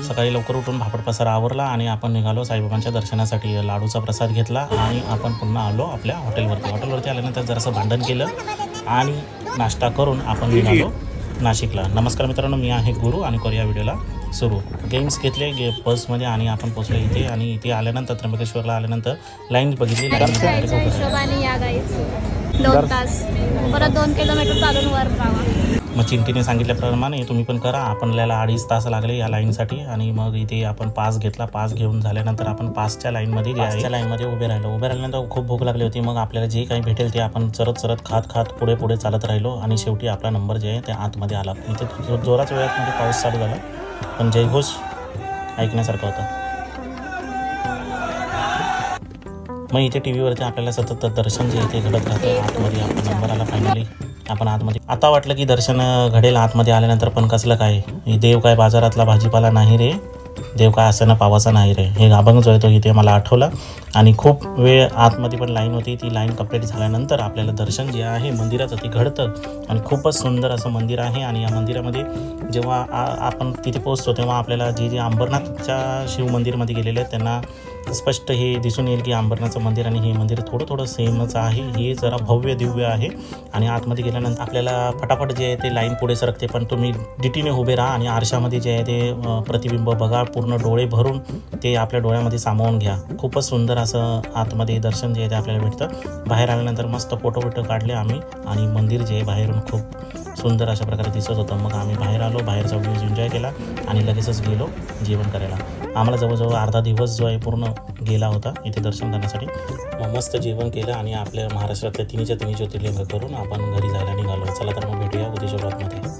सकाळी लवकर उठून भापड पसारा आवरला आणि आपण निघालो साईबाबांच्या दर्शनासाठी. लाडूचा प्रसाद घेतला आणि आपण पुन्हा आलो आपल्या हॉटेलवरती आल्यानंतर जरासं भांडण केलं आणि नाश्ता करून आपण निघालो नाशिकला. नमस्कार मित्रांनो, मी आहे गुरु आणि करूया व्हिडिओला सुरू. गेम्स घेतले बसमध्ये आणि आपण पोचलो इथे. आणि इथे आल्यानंतर त्र्यंबकेश्वरला आल्यानंतर लाईन बघितली. हिशोबाने या गाईचं 2 तास परत 2 किलोमीटर चालून वर जावा. मग चिंटीने सांगितल्याप्रमाणे तुम्ही पण करा. आपल्याला 2.5 तास लागले या लाईनसाठी. आणि मग इथे आपण पास घेतला. पास घेऊन झाल्यानंतर आपण पासच्या लाईनमध्ये उभे राहिल्यानंतर खूप भूक लागली होती. मग आपल्याला जे काही भेटेल ते आपण चरत खात पुढे चालत राहिलो. आणि शेवटी आपला नंबर जे आहे ते आतमध्ये आला. इथे जोराच्या वेळात पाऊस चालू झाला, पण जयघोष ऐकण्यासारखा होता. मग इथे टी व्हीवरती आपल्याला सतत दर्शन जे इथे घडत राहतं. आतमध्ये आपला नंबर आला फायनली. आपण आतमध्ये आता वाटलं की दर्शन घडेल आतमध्ये आल्यानंतर, पण कसलं काय, देव काय बाजारातला भाजीपाला नाही रे, देव काय असं पावाचा नाही रे, हे अभंग जो आहे तो इथे मला आठवला. आणि खूप वेळ आतमध्ये पण लाईन होती. ती लाईन कंप्लीट झाल्यानंतर आपल्याला दर्शन जे आहे मंदिराचं ते घडतं. आणि खूपच सुंदर असं मंदिर आहे. आणि या मंदिरामध्ये जेव्हा आपण तिथे पोहोचतो तेव्हा आपल्याला जे अंबरनाथच्या शिव मंदिरमध्ये गेलेले आहेत त्यांना स्पष्ट हे दिसून येईल की अंबरनाथचं मंदिर आणि हे मंदिर थोडं सेमच आहे. हे जरा भव्य दिव्य आहे. आणि आतमध्ये गेल्यानंतर आपल्याला फटाफट जे आहे ते लाईन पुढे सरकते, पण तुम्ही डिटीने उभे राहा आणि आरशामध्ये जे आहे ते प्रतिबिंब बघा. पूर्ण डोळे भरून ते आपल्या डोळ्यामध्ये सामावून घ्या. खूपच सुंदर असं आतमध्ये दर्शन जे आहे ते आपल्याला भेटतं. बाहेर आल्यानंतर मस्त फोटो काढले आम्ही. आणि मंदिर जे आहे बाहेरून खूप सुंदर अशा प्रकारे दिसत होतं. मग आम्ही बाहेर आलो, बाहेरचा व्ह्यूज एन्जॉय केला आणि लगेचच गेलो जेवण करायला. आम्हाला जवळजवळ अर्धा दिवस जो आहे पूर्ण गेला होता इथे दर्शन करण्यासाठी. मग मस्त जेवण केलं आणि आपल्या महाराष्ट्रातल्या तिन्ही ज्योतिर्लिंग करून आपण घरी जायला निघालो. चला तर मग भेटूया उद्याच्या ब्लॉगमध्ये.